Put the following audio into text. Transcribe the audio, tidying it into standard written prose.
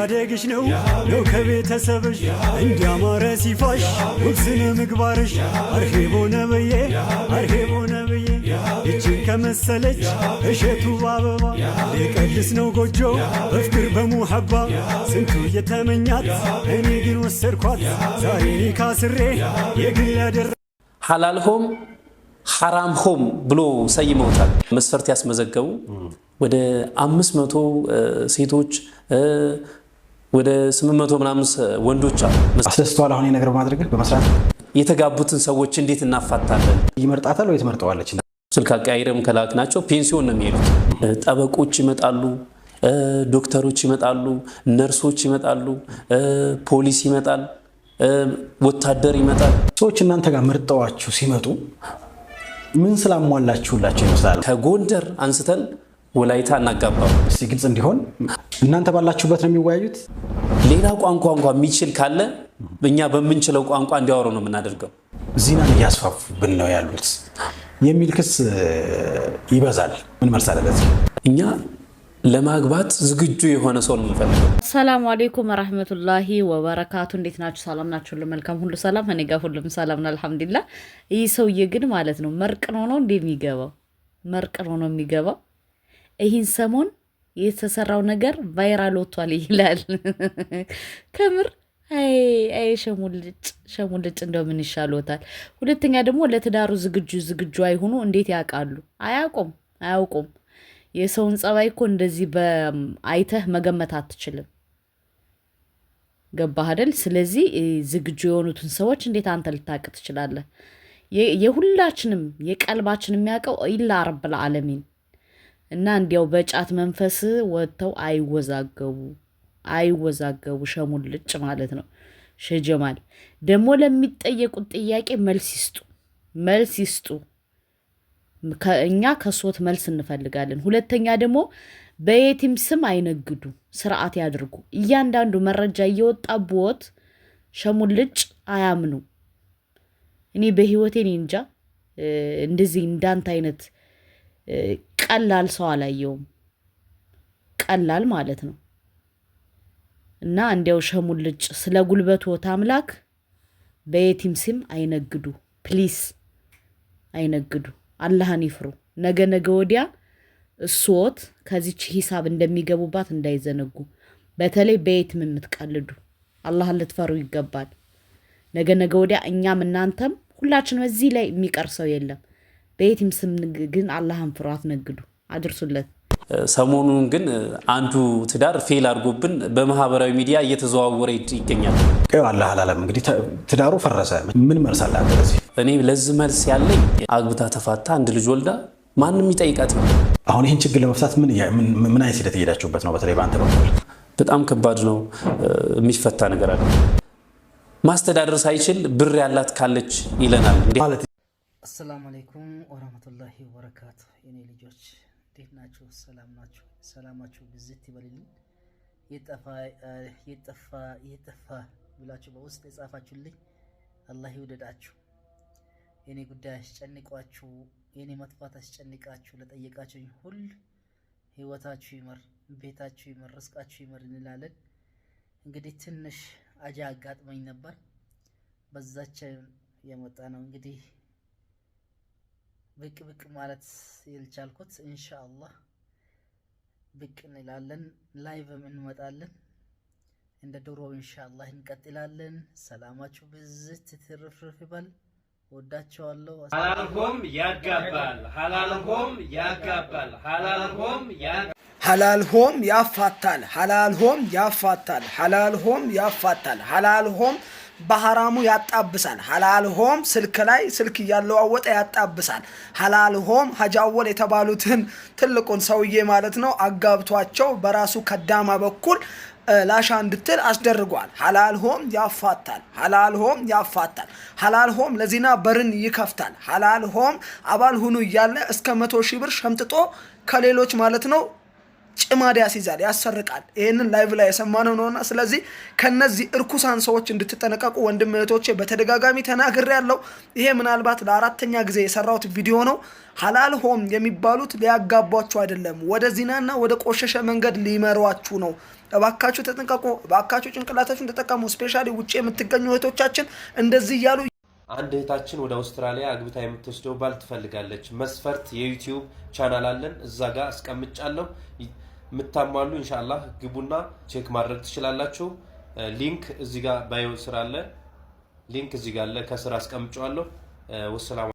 አስተዳደግሽ ነው ከቤተሰብሽ እንዲያማረ ሲፋሽ ውብስነ ምግባርሽ አርሄቦ ነብዬ እጅን ከመሰለች እሸቱ አበባ ሊቀድስ ነው ጎጆ በፍቅር በሙሐባ ስንቱ የተመኛት እኔ ግን ወሰድኳት ዛሬ ካስሬ የግል ያደረ ሐላልሆም ሐራምሆም ብሎ ሰይመውታል። መስፈርት ያስመዘገቡ ወደ 500 ሴቶች ወደ 800 ምናምን ወንዶች አሉ። አስደስተዋል። አሁን ነገር በማድረግ በመስራት የተጋቡትን ሰዎች እንዴት እናፋታለን? ይመርጣታል ወይ ትመርጠዋለች? ስልክ አቀያይረም ከላክ ናቸው ፔንሲዮን ነው የሚሄዱት። ጠበቆች ይመጣሉ፣ ዶክተሮች ይመጣሉ፣ ነርሶች ይመጣሉ፣ ፖሊስ ይመጣል፣ ወታደር ይመጣል። ሰዎች እናንተ ጋር መርጠዋችሁ ሲመጡ ምን ስላሟላችሁላችሁ ይመስላል? ከጎንደር አንስተን ወላይታ እናጋባው። እስቲ ግልጽ እንዲሆን እናንተ ባላችሁበት ነው የሚወያዩት? ሌላ ቋንቋ እንኳን የሚችል ካለ እኛ በምንችለው ቋንቋ እንዲያወሩ ነው የምናደርገው። ዚናን እያስፋፉብን ነው ያሉት የሚል ክስ ይበዛል። ምን መልስ አለ ለዚህ? እኛ ለማግባት ዝግጁ የሆነ ሰው ነው የምንፈልገው። ሰላም አለይኩም ወራህመቱላሂ ወበረካቱ። እንዴት ናችሁ? ሰላም ናችሁ? ሁሉ መልካም፣ ሁሉ ሰላም። እኔ ጋር ሁሉም ሰላም ነው አልሐምዱሊላህ። ይህ ሰውዬ ግን ማለት ነው መርቅኖ ነው እንደሚገባው መርቅኖ ነው የሚገባው። ይህን ሰሞን የተሰራው ነገር ቫይራል ወጥቷል ይላል። ከምር አይ ሸሙልጭ እንደው ምን ይሻሎታል? ሁለተኛ ደግሞ ለትዳሩ ዝግጁ አይሆኑ። እንዴት ያውቃሉ? አያውቁም። የሰውን ጸባይ እኮ እንደዚህ በአይተህ መገመት አትችልም። ገባህ አይደል? ስለዚህ ዝግጁ የሆኑትን ሰዎች እንዴት አንተ ልታውቅ ትችላለህ? የሁላችንም የቀልባችን የሚያውቀው ኢላ ረብል ዓለሚን እና እንዲያው በጫት መንፈስ ወጥተው አይወዛገቡ ሸሙልጭ ማለት ነው። ሸጀማል ደግሞ ለሚጠየቁት ጥያቄ መልስ ይስጡ። እኛ ከሶት መልስ እንፈልጋለን። ሁለተኛ ደግሞ በየቲም ስም አይነግዱ፣ ስርዓት ያድርጉ። እያንዳንዱ መረጃ እየወጣቦት ሸሙልጭ አያምኑ። እኔ በህይወቴ እንጃ እንደዚህ እንዳንተ አይነት ቀላል ሰው አላየውም። ቀላል ማለት ነው። እና እንዲያው ሸሙልጭ ስለ ጉልበትዎት አምላክ በየቲም ስም አይነግዱ፣ ፕሊስ አይነግዱ። አላህን ይፍሩ። ነገ ወዲያ እሱዎት ከዚች ሂሳብ እንደሚገቡባት እንዳይዘነጉ። በተለይ በየቲም የምትቀልዱ አላህን ልትፈሩ ይገባል። ነገ ወዲያ እኛም እናንተም ሁላችንም እዚህ ላይ የሚቀር ሰው የለም። በየቲም ስም ግን አላህን ፍሩ፣ አትነግዱ፣ አድርሱለት። ሰሞኑን ግን አንዱ ትዳር ፌል አድርጎብን በማህበራዊ ሚዲያ እየተዘዋወረ ይገኛል። አላህ አላለም እንግዲህ ትዳሩ ፈረሰ። ምን መልስ አለ ለዚህ? እኔ ለዚህ መልስ ያለኝ አግብታ ተፋታ አንድ ልጅ ወልዳ ማንም ይጠይቃት። አሁን ይህን ችግር ለመፍታት ምን አይነት ሂደት እየሄዳችሁበት ነው? በተለይ በአንተ በኩል በጣም ከባድ ነው። የሚፈታ ነገር አለ። ማስተዳደር ሳይችል ብር ያላት ካለች ይለናል ማለት። አሰላሙ አለይኩም ወራህመቱላሂ ወበረካቱ። የኔ ልጆች እንዴት ናችሁ? ሰላም ናችሁ? ሰላማችሁ ብዝት ይበልልኝ። የጠፋ ብላችሁ በውስጥ የጻፋችሁልኝ አላህ ይውደዳችሁ። የኔ ጉዳይ አስጨንቋችሁ፣ የኔ መጥፋት አስጨንቃችሁ ለጠየቃችሁኝ ሁሉ ህይወታችሁ ይመር፣ ቤታችሁ ይመር፣ ርስቃችሁ ይመር እንላለን። እንግዲህ ትንሽ አጃ አጋጥመኝ ነበር፣ በዛች የመጣ ነው እንግዲህ ብቅ ማለት የልቻልኩት። ኢንሻአላህ ብቅ እንላለን፣ ላይቭም እንመጣለን። እንደ ድሮ ኢንሻአላህ እንቀጥላለን። ሰላማችሁ ብዝት ትርፍርፍ ይበል። ወዳቸዋለሁ። ሐላልሆም ያጋባል፣ ሐላልሆም ያጋባል፣ ሐላልሆም ያፋታል፣ ሐላልሆም ያፋታል፣ ሐላልሆም ያፋታል፣ ሐላልሆም በሐራሙ ያጣብሳል። ሐላልሆም ስልክ ላይ ስልክ እያለዋወጠ ያጣብሳል። ሐላልሆም ሀጃወል የተባሉትን ትልቁን ሰውዬ ማለት ነው አጋብቷቸው በራሱ ከዳማ በኩል ላሻ እንድትል አስደርጓል። ሐላልሆም ያፋታል፣ ሐላልሆም ያፋታል፣ ሐላልሆም ለዚና በርን ይከፍታል። ሐላልሆም አባል ሁኑ እያለ እስከ 100,000 ብር ሸምጥጦ ከሌሎች ማለት ነው ጭማድ ያስይዛል፣ ያሰርቃል። ይህንን ላይቭ ላይ የሰማነው ነውና ስለዚህ ከነዚህ እርኩሳን ሰዎች እንድትጠነቀቁ ወንድም እህቶቼ በተደጋጋሚ ተናግሬያለሁ። ይሄ ምናልባት ለአራተኛ ጊዜ የሰራሁት ቪዲዮ ነው። ሐላል ሆም የሚባሉት ሊያጋቧችሁ አይደለም፣ ወደ ዚናና ወደ ቆሸሸ መንገድ ሊመሯችሁ ነው። እባካችሁ ተጠንቀቁ፣ እባካችሁ ጭንቅላታችሁን ተጠቀሙ። ስፔሻሊ ውጪ የምትገኙ እህቶቻችን እንደዚህ እያሉ አንድ እህታችን ወደ አውስትራሊያ አግብታ የምትወስደው ባል ትፈልጋለች። መስፈርት የዩቲዩብ ቻናል አለን፣ እዛ ጋር አስቀምጫለሁ። የምታሟሉ ኢንሻአላህ ግቡና ቼክ ማድረግ ትችላላችሁ። ሊንክ እዚህ ጋር ባዮ ስራ አለ፣ ሊንክ እዚህ ጋር አለ፣ ከስራ አስቀምጫለሁ። ወሰላም